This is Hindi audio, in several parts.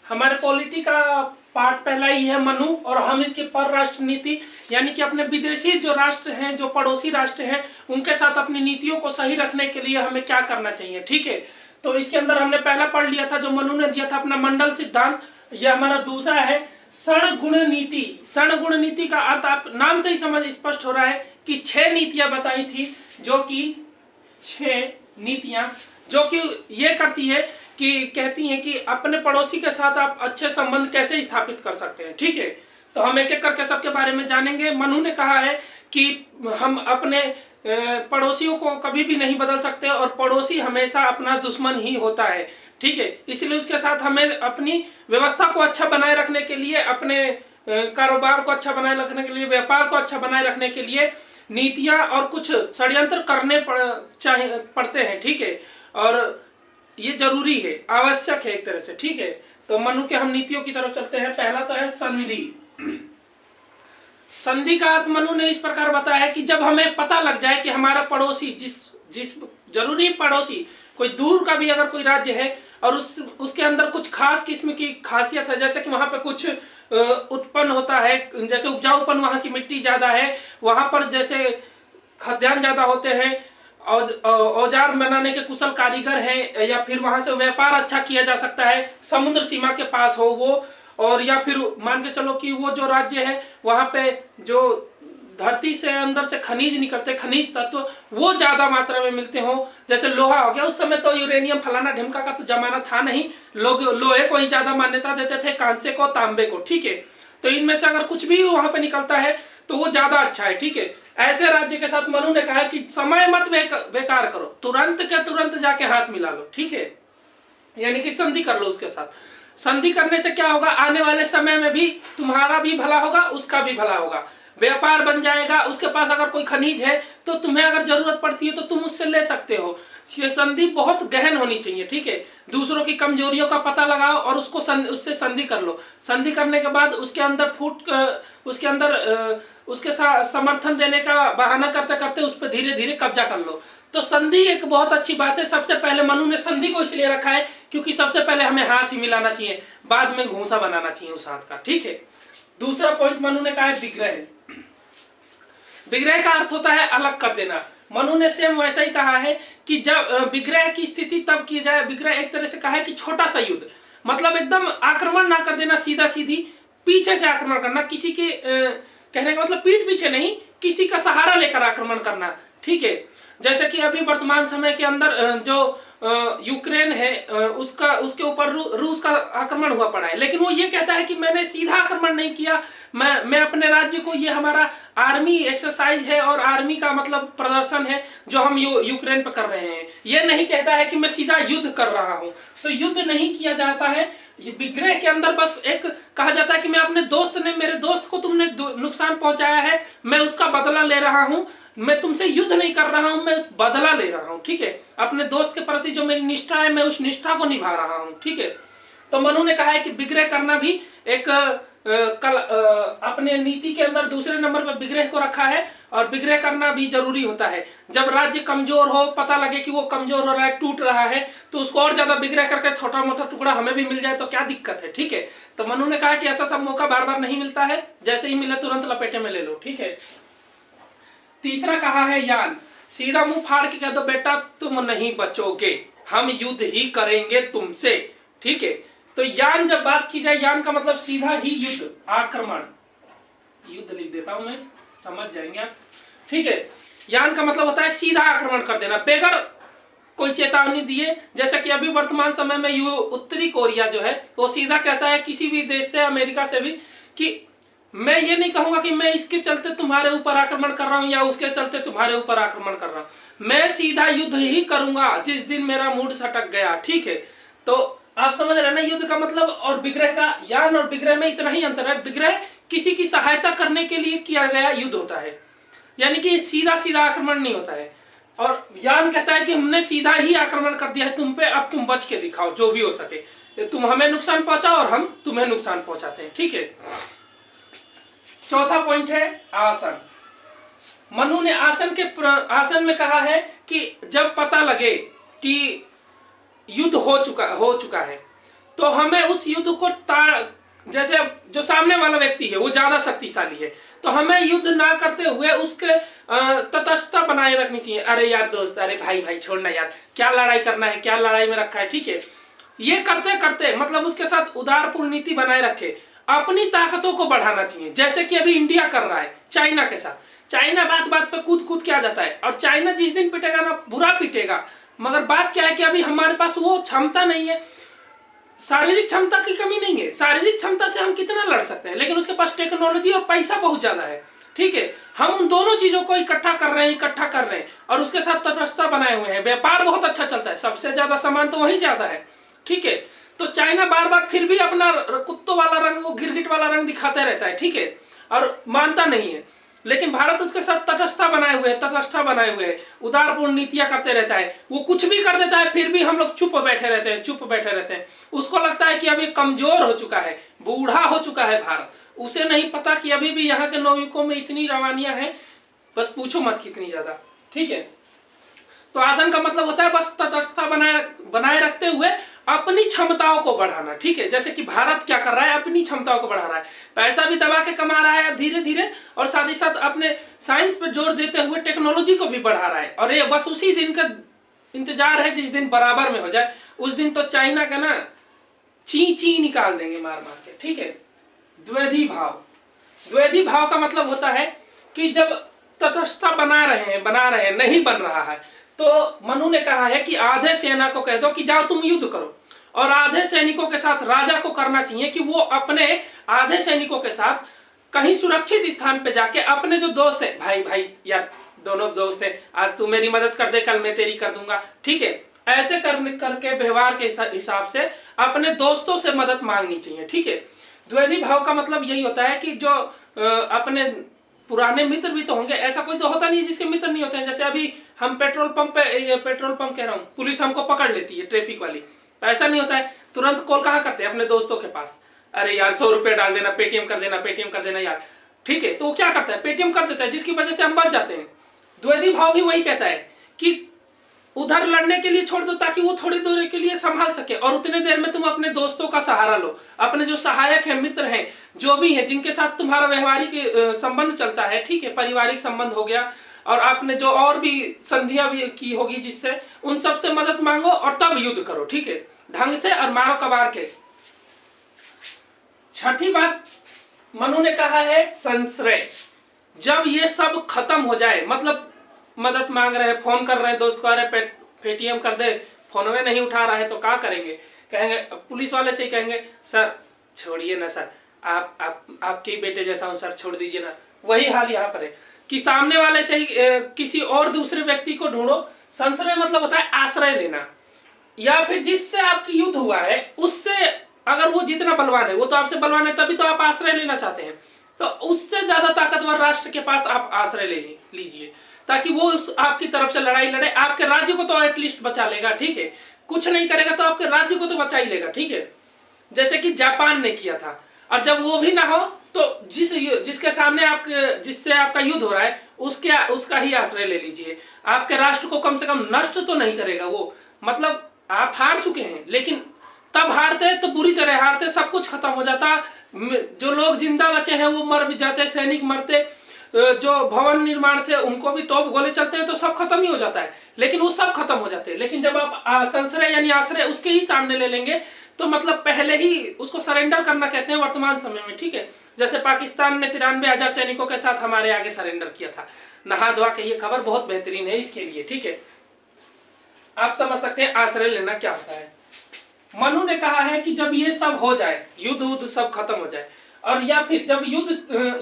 हमारे पॉलिटी का पार्ट पहला ही है मनु, और हम इसके परराष्ट्र नीति यानी कि अपने विदेशी जो राष्ट्र हैं, जो पड़ोसी राष्ट्र हैं, उनके साथ अपनी नीतियों को सही रखने के लिए हमें क्या करना चाहिए। ठीक है, तो इसके अंदर हमने पहला पढ़ लिया था जो मनु ने दिया था अपना मंडल सिद्धांत। यह हमारा दूसरा है सण गुण नीति। सण गुण नीति का अर्थ आप नाम से ही समझ स्पष्ट हो रहा है कि 6 नीतियां बताई थी, जो कि 6 नीतियां जो कि ये करती है कि कहती हैं कि अपने पड़ोसी के साथ आप अच्छे संबंध कैसे स्थापित कर सकते हैं। ठीक है, तो हम एक एक करके सबके बारे में जानेंगे। मनु ने कहा है कि हम अपने पड़ोसियों को कभी भी नहीं बदल सकते और पड़ोसी हमेशा अपना दुश्मन ही होता है। ठीक है, इसलिए उसके साथ हमें अपनी व्यवस्था को अच्छा बनाए रखने के लिए, अपने कारोबार को अच्छा बनाए रखने के लिए, व्यापार को अच्छा बनाए रखने के लिए नीतियां और कुछ षड्यंत्र करने पड़ते हैं। ठीक है, और ये जरूरी है, आवश्यक है एक तरह से। ठीक है, तो मनु के हम नीतियों की तरफ चलते हैं। पहला तो है संधि। संधि का अर्थ मनु ने इस प्रकार बताया है कि जब हमें पता लग जाए कि हमारा पड़ोसी जिस जरूरी पड़ोसी कोई दूर का भी अगर कोई राज्य है और उसके अंदर कुछ खास किस्म की खासियत है, जैसे कि वहां पे कुछ उत्पन्न होता है, जैसे उपजाऊपन वहां की मिट्टी ज्यादा है, वहां पर जैसे खाद्यान्न ज्यादा होते हैं, औजार बनाने के कुशल कारीगर हैं, या फिर वहां से व्यापार अच्छा किया जा सकता है, समुद्र सीमा के पास हो वो, और या फिर मान के चलो कि वो जो राज्य है वहां पे जो धरती से अंदर से खनिज निकलते, खनिज तत्व वो ज्यादा मात्रा में मिलते हो, जैसे लोहा हो गया। उस समय तो यूरेनियम फलाना ढिमका का तो जमाना था नहीं, लोग लोहे को ही ज्यादा मान्यता देते थे, कांसे को, तांबे को। ठीक है, तो इनमें से अगर कुछ भी वहां पे निकलता है तो वो ज्यादा अच्छा है। ठीक है, ऐसे राज्य के साथ मनु ने कहा कि समय मत बेकार करो, तुरंत के तुरंत जाके हाथ मिला लो। ठीक है, यानी कि संधि कर लो उसके साथ। संधि करने से क्या होगा, आने वाले समय में भी तुम्हारा भी भला होगा, उसका भी भला होगा, व्यापार बन जाएगा। उसके पास अगर कोई खनिज है तो तुम्हें अगर जरूरत पड़ती है तो तुम उससे ले सकते हो। ये संधि बहुत गहन होनी चाहिए। ठीक है, दूसरों की कमजोरियों का पता लगाओ और उससे संधि कर लो। संधि करने के बाद उसके अंदर उसके समर्थन देने का बहाना करते करते उस पर धीरे धीरे कब्जा कर लो। तो संधि एक बहुत अच्छी बात है। सबसे पहले मनु ने संधि को इसलिए रखा है क्योंकि सबसे पहले हमें हाथ ही मिलाना चाहिए, बाद में घूंसा बनाना चाहिए उस हाथ का। ठीक है, दूसरा पॉइंट मनु ने कहा है विग्रह। विग्रह का अर्थ होता है अलग कर देना। मनु ने सेम वैसा ही कहा है कि जब विग्रह की स्थिति तब की जाए। विग्रह एक तरह से कहा है कि छोटा सा युद्ध, मतलब एकदम आक्रमण ना कर देना, सीधा सीधी पीछे से आक्रमण करना, किसी के कहने का मतलब पीठ पीछे नहीं, किसी का सहारा लेकर आक्रमण करना। ठीक है, जैसे कि अभी वर्तमान समय के अंदर जो यूक्रेन है उसके ऊपर रूस का आक्रमण हुआ पड़ा है, लेकिन वो ये कहता है कि मैंने सीधा आक्रमण नहीं किया, मैं अपने राज्य को, ये हमारा आर्मी एक्सरसाइज है और आर्मी का मतलब प्रदर्शन है जो हम यूक्रेन पर कर रहे हैं। ये नहीं कहता है कि मैं सीधा युद्ध कर रहा हूं। तो युद्ध नहीं किया जाता है। विग्रह के अंदर बस एक कहा जाता है कि मैं अपने मेरे दोस्त को तुमने नुकसान पहुंचाया है, मैं उसका बदला ले रहा हूं, मैं तुमसे युद्ध नहीं कर रहा हूं, मैं उस बदला ले रहा हूं। ठीक है, अपने दोस्त के प्रति जो मेरी निष्ठा है मैं उस निष्ठा को निभा रहा हूं। ठीक है, तो मनु ने कहा है कि विग्रह करना भी एक अपने नीति के अंदर दूसरे नंबर पर विग्रह को रखा है, और विग्रह करना भी जरूरी होता है। जब राज्य कमजोर हो, पता लगे कि वो कमजोर हो रहा है, टूट रहा है, तो उसको और ज्यादा विग्रह करके छोटा मोटा टुकड़ा हमें भी मिल जाए तो क्या दिक्कत है। ठीक है, तो मनु ने कहा कि ऐसा सब मौका बार बार नहीं मिलता है, जैसे ही मिले तुरंत लपेटे में ले लो। ठीक है, तीसरा कहा है यान। सीधा मुंह फाड़ के कह दो बेटा तुम नहीं बचोगे, हम युद्ध ही करेंगे तुमसे। ठीक है, तो यान जब बात की जाए, यान का मतलब सीधा ही युद्ध, आक्रमण। युद्ध लिख देता हूं मैं, समझ जाएंगे आप। ठीक है, यान का मतलब होता है सीधा आक्रमण कर देना बेगर कोई चेतावनी दिए। जैसे कि अभी वर्तमान समय में उत्तरी कोरिया जो है वो सीधा कहता है किसी भी देश से, अमेरिका से भी, कि मैं ये नहीं कहूंगा कि मैं इसके चलते तुम्हारे ऊपर आक्रमण कर रहा हूं या उसके चलते तुम्हारे ऊपर आक्रमण कर रहा हूं, मैं सीधा युद्ध ही करूंगा जिस दिन मेरा मूड सटक गया। ठीक है, तो आप समझ रहे हैं ना युद्ध का मतलब। और विग्रह का, यान और विग्रह में इतना ही अंतर है। विग्रह किसी की सहायता करने के लिए किया गया युद्ध होता है, यानी कि सीधा सीधा आक्रमण नहीं होता है। और यान कहता है कि हमने सीधा ही आक्रमण कर दिया है तुम पे, अब तुम बच के दिखाओ जो भी हो सके, तुम हमें नुकसान पहुंचाओ और हम तुम्हें नुकसान पहुंचाते हैं। ठीक है, चौथा पॉइंट है आसन। मनु ने आसन में कहा है कि जब पता लगे कि युद्ध हो चुका है, तो हमें उस युद्ध को जैसे जो सामने वाला व्यक्ति है वो ज्यादा शक्तिशाली है, तो हमें युद्ध ना करते हुए उसके तटस्थता बनाए रखनी चाहिए। अरे यार दोस्त, अरे भाई भाई छोड़ना यार, क्या लड़ाई करना है, क्या लड़ाई में रखा है, ठीक है। ये करते करते मतलब उसके साथ उदारपूर्ण नीति बनाए रखे, अपनी ताकतों को बढ़ाना चाहिए। जैसे कि अभी इंडिया कर रहा है चाइना के साथ। चाइना बात बात पे कूद कूद के आ जाता है, और चाइना जिस दिन पिटेगा ना बुरा पिटेगा, मगर बात क्या है कि अभी हमारे पास वो क्षमता नहीं है, शारीरिक क्षमता की कमी नहीं है, शारीरिक क्षमता से हम कितना लड़ सकते हैं, लेकिन उसके पास टेक्नोलॉजी और पैसा बहुत ज्यादा है, ठीक है। हम उन दोनों चीजों को इकट्ठा कर रहे हैं और उसके साथ तटस्थता बनाए हुए हैं। व्यापार बहुत अच्छा चलता है, सबसे ज्यादा सामान तो वहीं से आता है, ठीक है। तो चाइना बार बार फिर भी अपना कुत्तों वाला रंग, वो गिरगिट वाला रंग दिखाते रहता है, ठीक है, और मानता नहीं है। लेकिन भारत उसके साथ तटस्थता बनाए हुए है, उदारपूर्ण नीतियां करते रहता है। वो कुछ भी कर देता है, फिर भी हम लोग चुप बैठे रहते हैं। उसको लगता है कि अभी कमजोर हो चुका है, बूढ़ा हो चुका है भारत। उसे नहीं पता कि अभी भी यहाँ के नौयुवकों में इतनी रवानियां हैं, बस पूछो मत कितनी ज्यादा, ठीक है। तो आसन का मतलब होता है बस तटस्थता बनाए रखते हुए अपनी क्षमताओं को बढ़ाना, ठीक है। जैसे कि भारत क्या कर रहा है, अपनी क्षमताओं को बढ़ा रहा है, पैसा भी दबा के कमा रहा है अब धीरे धीरे, और साथ ही साथ अपने साइंस पर जोर देते हुए टेक्नोलॉजी को भी बढ़ा रहा है। और ये बस उसी दिन का इंतजार है जिस दिन बराबर में हो जाए। उस दिन तो चाइना का ना ची ची निकाल देंगे मार मार के, ठीक है। द्वैधी भाव का मतलब होता है कि जब तटस्थता बना रहे हैं नहीं बन रहा है, तो मनु ने कहा है कि आधे सेना को कह दो कि जाओ तुम युद्ध करो, और आधे सैनिकों के साथ राजा को करना चाहिए कि वो अपने आधे सैनिकों के साथ कहीं सुरक्षित स्थान पे जाके अपने जो दोस्त है, भाई भाई यार दोनों दोस्त हैं, आज तू मेरी मदद कर दे, कल मैं तेरी कर दूंगा, ठीक है। ऐसे करके व्यवहार के हिसाब से अपने दोस्तों से मदद मांगनी चाहिए, ठीक है। द्वैधी भाव का मतलब यही होता है कि जो अपने पुराने मित्र भी तो होंगे, ऐसा कोई तो होता नहीं है जिसके मित्र नहीं होते हैं। जैसे अभी हम पेट्रोल पंप कह रहा हूँ, पुलिस हमको पकड़ लेती है ट्रैफिक वाली, तो ऐसा नहीं होता है, तुरंत कॉल कहाँ करते हैं अपने दोस्तों के पास, अरे यार 100 रुपये डाल देना, पेटीएम कर देना यार, ठीक है। तो वो क्या करता है, पेटीएम कर देता है, जिसकी वजह से हम बच जाते हैं। द्वैधी भाव भी वही कहता है कि उधर लड़ने के लिए छोड़ दो ताकि वो थोड़ी देर के लिए संभाल सके, और उतने देर में तुम अपने दोस्तों का सहारा लो, अपने जो सहायक है, मित्र हैं, जो भी है, जिनके साथ तुम्हारा व्यवहारिक संबंध चलता है, ठीक है, पारिवारिक संबंध हो गया, और आपने जो और भी संधियां भी की होगी जिससे, उन सब से मदद मांगो और तब युद्ध करो, ठीक है, ढंग से, और मारो कबार के। छठी बात मनु ने कहा है संश्रय। जब ये सब खत्म हो जाए, मतलब मदद मांग रहे हैं, फोन कर रहे हैं दोस्त को, अरे पेटीएम कर दे, फोन में नहीं उठा रहा है, तो क्या करेंगे, कहेंगे पुलिस वाले से ही कहेंगे सर छोड़िए ना सर, आपके बेटे जैसा हूं सर, छोड़ दीजिए ना। वही हाल यहाँ पर है कि सामने वाले से ही किसी और दूसरे व्यक्ति को ढूंढो। संश्रय मतलब होता है आश्रय लेना, या फिर जिससे आपकी युद्ध हुआ है उससे, अगर वो जितना बलवान है, वो तो आपसे बलवान है तभी तो आप आश्रय लेना चाहते हैं, तो उससे ज्यादा ताकतवर राष्ट्र के पास आप आश्रय ले लीजिए, ताकि वो आपकी तरफ से लड़ाई लड़े, आपके राज्य को तो एटलीस्ट बचा लेगा, ठीक है। कुछ नहीं करेगा तो आपके राज्य को तो बचा ही लेगा, ठीक है, जैसे कि जापान ने किया था। और जब वो भी ना हो तो जिसके सामने जिससे आपका युद्ध हो रहा है उसका ही आश्रय ले लीजिए। आपके राष्ट्र को कम से कम नष्ट तो नहीं करेगा वो, मतलब आप हार चुके हैं, लेकिन तब हारते तो बुरी तरह हारते, सब कुछ खत्म हो जाता, जो लोग जिंदा बचे हैं वो मर भी जाते, सैनिक मरते, जो भवन निर्माण थे उनको भी तोप गोले चलते हैं, तो सब खत्म ही हो जाता है, लेकिन वो सब खत्म हो जाते हैं। लेकिन जब आप संश्रय यानी आश्रय उसके ही सामने ले लेंगे, तो मतलब पहले ही उसको सरेंडर करना कहते हैं वर्तमान समय में, ठीक है। जैसे पाकिस्तान ने 93,000 सैनिकों के साथ हमारे आगे सरेंडर किया था, नहा धोआ के। ये खबर बहुत बेहतरीन है इसके लिए, ठीक है। आप समझ सकते हैं आश्रय लेना क्या होता है। मनु ने कहा है कि जब ये सब हो जाए, युद्ध सब खत्म हो जाए, और या फिर जब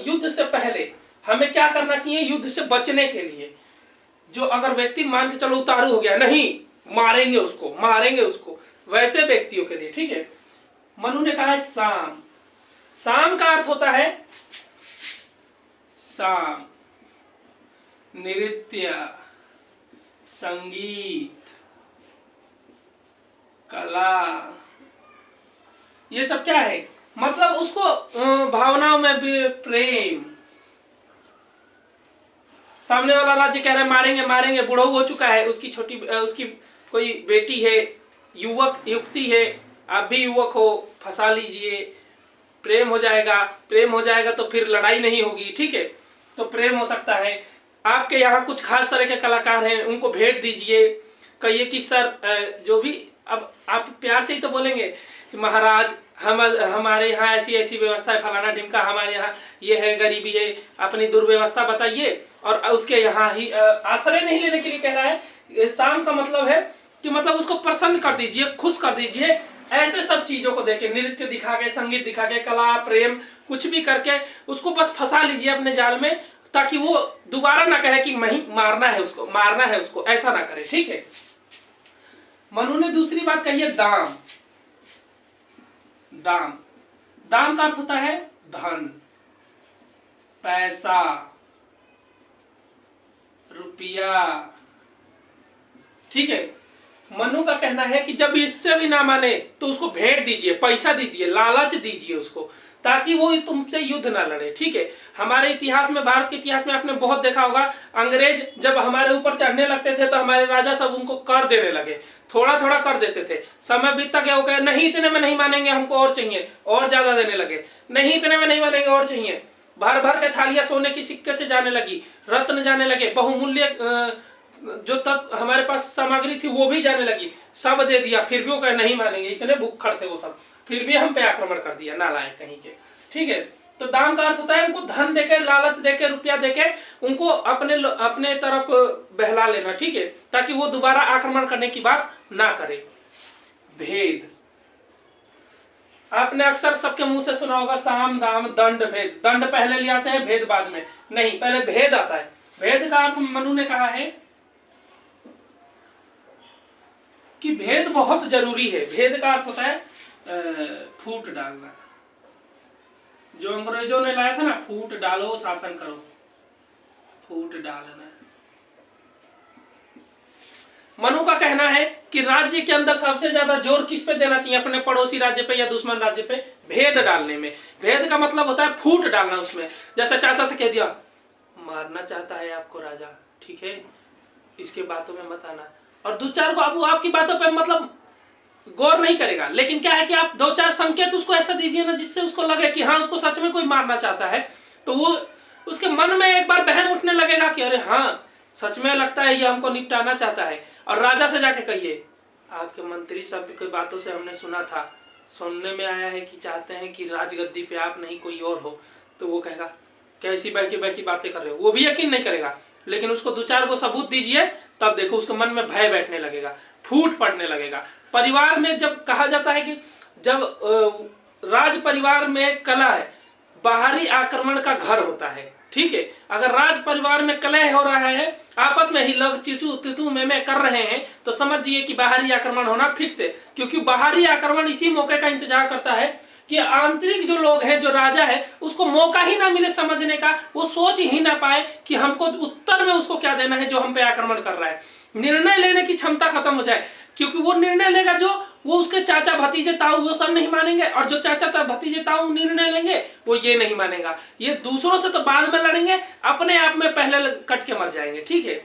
युद्ध से पहले हमें क्या करना चाहिए, युद्ध से बचने के लिए, जो अगर व्यक्ति मान के चलो उतारू हो गया, नहीं मारेंगे उसको, वैसे व्यक्तियों के लिए, ठीक है। मनु ने कहा है साम का अर्थ होता है साम, नृत्य, संगीत, कला, ये सब क्या है, मतलब उसको भावनाओं में भी प्रेम। सामने वाला राज्य कह रहा है मारेंगे, बूढ़ा हो चुका है, उसकी कोई बेटी है, युवती है, आप भी युवक हो, फंसा लीजिए, प्रेम हो जाएगा। प्रेम हो जाएगा तो फिर लड़ाई नहीं होगी, ठीक है। तो प्रेम हो सकता है। आपके यहाँ कुछ खास तरह के कलाकार हैं, उनको भेंट दीजिए। कहिए कि सर जो भी, अब आप प्यार से ही तो बोलेंगे कि महाराज हमारे यहाँ ऐसी ऐसी व्यवस्था है, फलाना ढिमका, हमारे यहाँ ये है, गरीबी है, अपनी दुर्व्यवस्था बताइए। और उसके यहाँ ही आश्रय नहीं लेने के लिए कह रहा है। शाम का मतलब है कि मतलब उसको प्रसन्न कर दीजिए, खुश कर दीजिए। ऐसे सब चीजों को देके, नृत्य दिखा के, संगीत दिखा के, कला, प्रेम, कुछ भी करके उसको बस फंसा लीजिए अपने जाल में, ताकि वो दोबारा ना कहे कि नहीं मारना है उसको, मारना है उसको, ऐसा ना करे, ठीक है। मनु ने दूसरी बात कही है दाम। दाम, दाम का अर्थ होता है धन, पैसा, रुपया, ठीक है। मनु का कहना है कि जब इससे भी ना माने तो उसको भेंट दीजिए, पैसा दीजिए, लालच दीजिए उसको, ताकि वो तुमसे युद्ध ना लड़े, ठीक है। हमारे इतिहास में, भारत के इतिहास में आपने बहुत देखा होगा, अंग्रेज जब हमारे ऊपर चढ़ने लगते थे तो हमारे राजा सब उनको कर देने लगे, थोड़ा थोड़ा कर देते थे। समय बीतता गया, वो कहे नहीं इतने में नहीं मानेंगे, हमको और चाहिए, और ज्यादा देने लगे, नहीं इतने में नहीं मानेंगे, और चाहिए। भर भर के थालियां सोने की सिक्के से जाने लगी, रत्न जाने लगे, बहुमूल्य जो तब हमारे पास सामग्री थी वो भी जाने लगी, सब दे दिया, फिर भी वो कहे नहीं मानेंगे, इतने भुक्खड़ थे वो सब, फिर भी हम पे आक्रमण कर दिया, नालायक कहीं के, ठीक है। तो दाम का अर्थ होता है उनको धन देके, लालच देके, रुपया देके उनको अपने तरफ बहला लेना, ठीक है, ताकि वो दोबारा आक्रमण करने की बात ना करे। भेद, आपने अक्सर सबके मुंह से सुना होगा, साम, दाम, दंड, भेद। दंड पहले ले आते हैं, भेद बाद में, नहीं, पहले भेद आता है। भेद का अर्थ मनु ने कहा है कि भेद बहुत जरूरी है। भेद का अर्थ होता है फूट डालना। जो अंग्रेजों ने लाया था ना, फूट डालो शासन करो, फूट डालना। मनु का कहना है कि राज्य के अंदर सबसे ज्यादा जोर किस पे देना चाहिए, अपने पड़ोसी राज्य पे या दुश्मन राज्य पे, भेद डालने में। भेद का मतलब होता है फूट डालना उसमें। जैसे चाचा से कह दिया मारना चाहता है आपको राजा, ठीक है, इसके बातों में मत आना। और दो चार को आपकी बातों पे मतलब गौर नहीं करेगा, लेकिन क्या है कि आप दो चार संकेत उसको ऐसा दीजिए ना जिससे उसको लगे कि हाँ उसको सच में कोई मारना चाहता है, तो वो उसके मन में एक बार बहम उठने लगेगा कि अरे हाँ सच में लगता है ये हमको निपटाना चाहता है। और राजा से जाके कहिए आपके मंत्री सब की बातों से हमने सुना था, सुनने में आया है कि चाहते हैं कि राजगद्दी पे आप नहीं कोई और हो। तो वो कहेगा कैसी बहकी बातें कर रहे हो, वो भी यकीन नहीं करेगा, लेकिन उसको दो चार को सबूत दीजिए, तब देखो उसके मन में भय बैठने लगेगा, फूट पड़ने लगेगा। परिवार में जब कहा जाता है कि जब राज परिवार में कलह है, बाहरी आक्रमण का घर होता है, ठीक है। अगर राज परिवार में कलह हो रहा है, आपस में ही लोग चिचू तितू में कर रहे हैं, तो समझिए कि बाहरी आक्रमण होना फिक्स है। क्योंकि बाहरी आक्रमण इसी मौके का इंतजार करता है कि आंतरिक जो लोग हैं, जो राजा है, उसको मौका ही ना मिले समझने का, वो सोच ही ना पाए कि हमको उत्तर में उसको क्या देना है जो हम पे आक्रमण कर रहा है। निर्णय लेने की क्षमता खत्म हो जाए, क्योंकि वो निर्णय लेगा जो वो उसके चाचा भतीजे ताऊ वो सब नहीं मानेंगे, और जो चाचा भतीजे ताऊ निर्णय लेंगे वो ये नहीं मानेगा। ये दूसरों से तो बाद में लड़ेंगे, अपने आप में पहले कट के मर जाएंगे, ठीक है।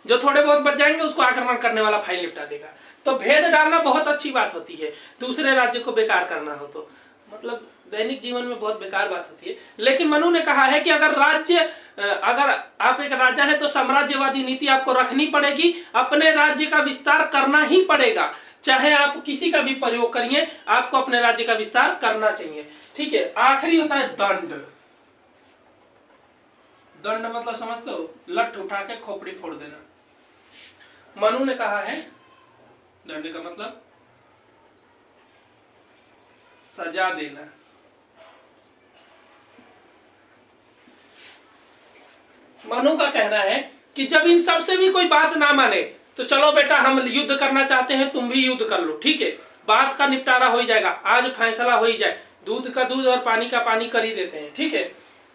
जो थोड़े बहुत बच जाएंगे उसको आक्रमण करने वाला फाइल निपटा देगा। तो भेद डालना बहुत अच्छी बात होती है, दूसरे राज्य को बेकार करना हो तो, मतलब दैनिक जीवन में बहुत बेकार बात होती है। लेकिन मनु ने कहा है कि अगर आप एक राजा है तो साम्राज्यवादी नीति आपको रखनी पड़ेगी, अपने राज्य का विस्तार करना ही पड़ेगा, चाहे आप किसी का भी प्रयोग करिए, आपको अपने राज्य का विस्तार करना चाहिए, ठीक है। आखिरी होता है दंड। दंड मतलब समझते हो, लठ उठा के खोपड़ी फोड़ देना। मनु ने कहा है दंड का मतलब सजा देना। मनु का कहना है कि जब इन सब से भी कोई बात ना माने तो चलो बेटा हम युद्ध करना चाहते हैं, तुम भी युद्ध कर लो, ठीक है, बात का निपटारा हो ही जाएगा, आज फैसला हो ही जाए, दूध का दूध और पानी का पानी कर ही देते हैं, ठीक है।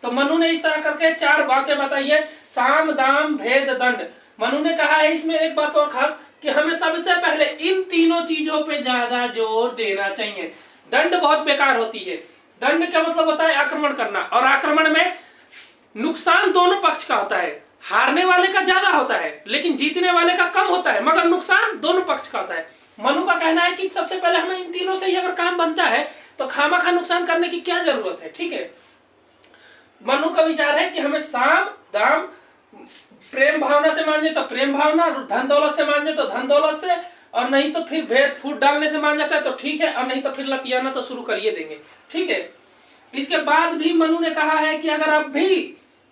तो मनु ने इस तरह करके चार बातें बताई है, साम, दाम, भेद, दंड। मनु ने कहा है इसमें एक बात और खास कि हमें सबसे पहले इन तीनों चीजों पे ज्यादा जोर देना चाहिए। दंड बहुत बेकार होती है। दंड का मतलब होता है आक्रमण करना, और आक्रमण में नुकसान दोनों पक्ष का होता है, हारने वाले का ज्यादा होता है लेकिन जीतने वाले का कम होता है, मगर नुकसान दोनों पक्ष का होता है। मनु का कहना है कि सबसे पहले हमें इन तीनों से ही अगर काम बनता है तो खामखा नुकसान करने की क्या जरूरत है। ठीक है, मनु का विचार है कि हमें साम दाम प्रेम भावना से मान जाए तो प्रेम भावना, धन दौलत से मान जाए तो धन दौलत से, और नहीं तो फिर भेद फूट डालने से मान जाता है तो ठीक है, और नहीं तो फिर लतियाना तो शुरू करिए देंगे। ठीक है, इसके बाद भी मनु ने कहा है कि अगर अब भी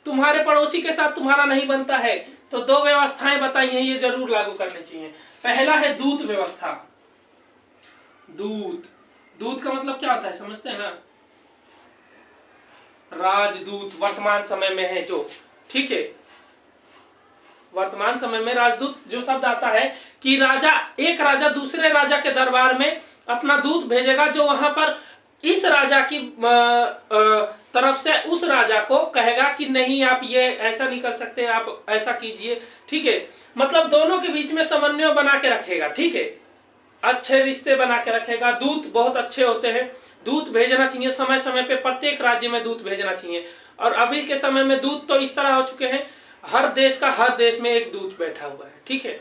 तुम्हारे पड़ोसी के साथ तुम्हारा नहीं बनता है तो दो व्यवस्थाएं बताई हैं, ये जरूर लागू करनी चाहिए। पहला है दूत व्यवस्था। दूत, दूत का मतलब क्या होता है समझते हैं ना, राजदूत वर्तमान समय में है जो, ठीक है, वर्तमान समय में राजदूत जो शब्द आता है कि राजा, एक राजा दूसरे राजा के दरबार में अपना दूत भेजेगा जो वहां पर इस राजा की तरफ से उस राजा को कहेगा कि नहीं आप ये ऐसा नहीं कर सकते, आप ऐसा कीजिए। ठीक है, मतलब दोनों के बीच में समन्वय बना के रखेगा। ठीक है, अच्छे रिश्ते बना के रखेगा। दूत बहुत अच्छे होते हैं, दूत भेजना चाहिए समय समय पे, प्रत्येक राज्य में दूत भेजना चाहिए। और अभी के समय में दूत तो इस तरह हो चुके हैं, हर देश का हर देश में एक दूत बैठा हुआ है। ठीक है,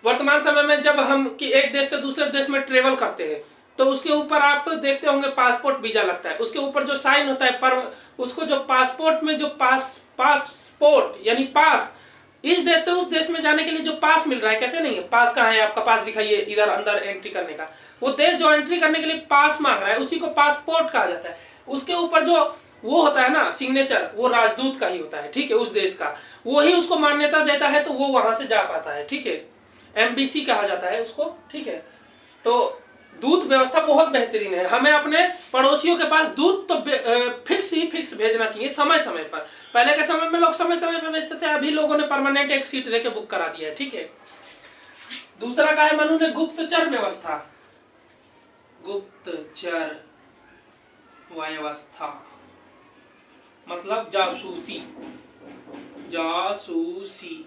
वर्तमान समय में जब हम कि एक देश से दूसरे देश में ट्रेवल करते हैं तो उसके ऊपर आप देखते होंगे पासपोर्ट वीजा लगता है, उसके ऊपर जो साइन होता है पर उसको जो पासपोर्ट में जो पासपोर्ट यानी पास, इस देश से उस देश में जाने के लिए जो पास मिल रहा है, कहते नहीं है पास कहाँ है आपका, पास दिखाइए इधर अंदर एंट्री करने का, वो देश जो एंट्री करने के लिए पास मांग रहा है उसी को पासपोर्ट कहा जाता है। उसके ऊपर जो वो होता है ना सिग्नेचर, वो राजदूत का ही होता है। ठीक है, उस देश का, वो ही उसको मान्यता देता है तो वो वहां से जा पाता है। ठीक है, एमबीसी कहा जाता है उसको। ठीक है, तो दूत व्यवस्था बहुत बेहतरीन है। हमें अपने पड़ोसियों के पास दूत तो फिक्स भेजना चाहिए समय समय पर। पहले के समय में लोग समय समय पर भेजते थे, अभी लोगों ने परमानेंट एक सीट लेके बुक करा दिया है। ठीक है, दूसरा का है मनु ने गुप्तचर व्यवस्था। गुप्तचर व्यवस्था मतलब जासूसी। जासूसी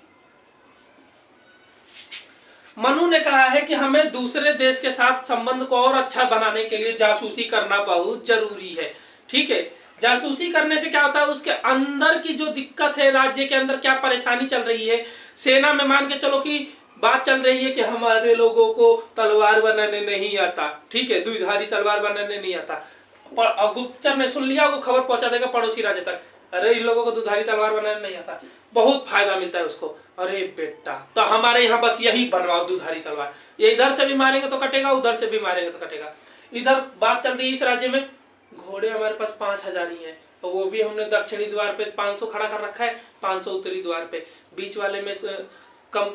मनु ने कहा है कि हमें दूसरे देश के साथ संबंध को और अच्छा बनाने के लिए जासूसी करना बहुत जरूरी है। ठीक है, जासूसी करने से क्या होता है, उसके अंदर की जो दिक्कत है, राज्य के अंदर क्या परेशानी चल रही है, सेना में मान के चलो कि बात चल रही है कि हमारे लोगों को तलवार बनाने नहीं आता। ठीक है, दुधारी तलवार बनाने नहीं आता, गुप्तचर ने सुन लिया, वो खबर पहुंचा देगा पड़ोसी राज्य तक, अरे इन लोगों को दुधारी तलवार बनाने नहीं आता, बहुत फायदा मिलता है उसको। अरे बेटा, तो हमारे यहाँ बस यही बनवाओ दुधारी तलवार, ये इधर से भी मारेंगे तो कटेगा, उधर से भी मारेंगे तो कटेगा। इधर बात चल रही है इस राज्य में, घोड़े हमारे पास 5000 ही है, तो वो भी हमने दक्षिणी द्वार पे 500 खड़ा कर रखा है, 500 उत्तरी द्वार पे, बीच वाले में कम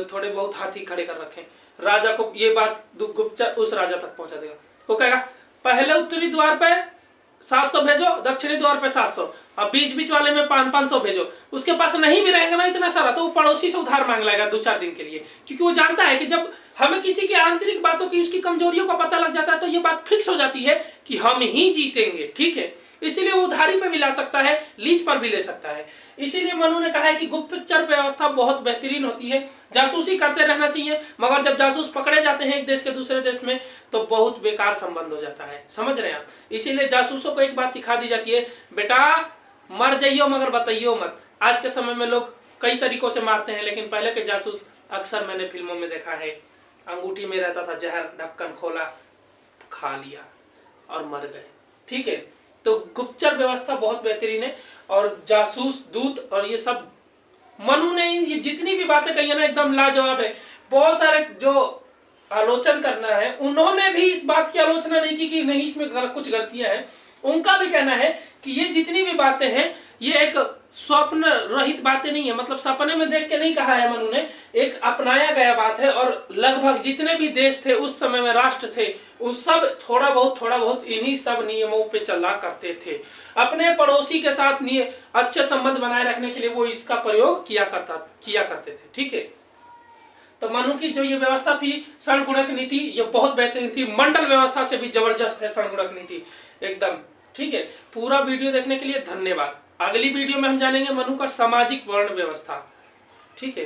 थोड़े बहुत हाथी खड़े कर रखे। राजा को ये बात गुप्तचर उस राजा तक पहुंचा देगा, वो कहेगा पहले उत्तरी द्वार पे 700 भेजो, दक्षिणी द्वार पे 700, अब बीच बीच वाले में 500 भेजो। उसके पास नहीं भी रहेंगे ना इतना सारा, तो वो पड़ोसी से उधार मांग लेगा 2-4 दिन के लिए, क्योंकि वो जानता है कि जब हमें किसी की आंतरिक बातों की, उसकी कमजोरियों का पता लग जाता है तो ये बात फिक्स हो जाती है कि हम ही जीतेंगे। ठीक है, इसीलिए वो उधारी पे भी ला सकता है, लीज पर भी ले सकता है। इसीलिए मनु ने कहा है कि गुप्तचर व्यवस्था बहुत बेहतरीन होती है, जासूसी करते रहना चाहिए, मगर जब जासूस पकड़े जाते हैं एक देश के दूसरे देश में तो बहुत बेकार संबंध हो जाता है। समझ रहे हैं आप? इसीलिए जासूसों को एक बात सिखा दी जाती है, बेटा मर जाइयो मगर बताइयो मत। आज के समय में लोग कई तरीकों से मारते हैं, लेकिन पहले के जासूस अक्सर मैंने फिल्मों में देखा है, अंगूठी में रहता था जहर, ढक्कन खोला, खा लिया और मर गए। ठीक है, तो गुप्तचर व्यवस्था बहुत बेहतरीन है। और जासूस, दूत और ये सब मनु ने ये जितनी भी बातें कही है ना एकदम लाजवाब है। बहुत सारे जो आलोचन करना है उन्होंने भी इस बात की आलोचना नहीं की कि नहीं इसमें कुछ गलतियां हैं। उनका भी कहना है कि ये जितनी भी बातें हैं ये एक स्वप्न रहित बातें नहीं है, मतलब सपने में देख के नहीं कहा है मनु ने, एक अपनाया गया बात है। और लगभग जितने भी देश थे उस समय में, राष्ट्र थे, उस सब थोड़ा बहुत इन्हीं सब नियमों पे चला करते थे। अपने पड़ोसी के साथ अच्छे संबंध बनाए रखने के लिए वो इसका प्रयोग किया करते थे। ठीक है, तो मनु की जो ये व्यवस्था थी षणगुणक नीति, ये बहुत बेहतरीन थी, मंडल व्यवस्था से भी जबरदस्त है षणगुणक नीति एकदम। ठीक है, पूरा वीडियो देखने के लिए धन्यवाद। अगली वीडियो में हम जानेंगे मनु का सामाजिक वर्ण व्यवस्था। ठीक है।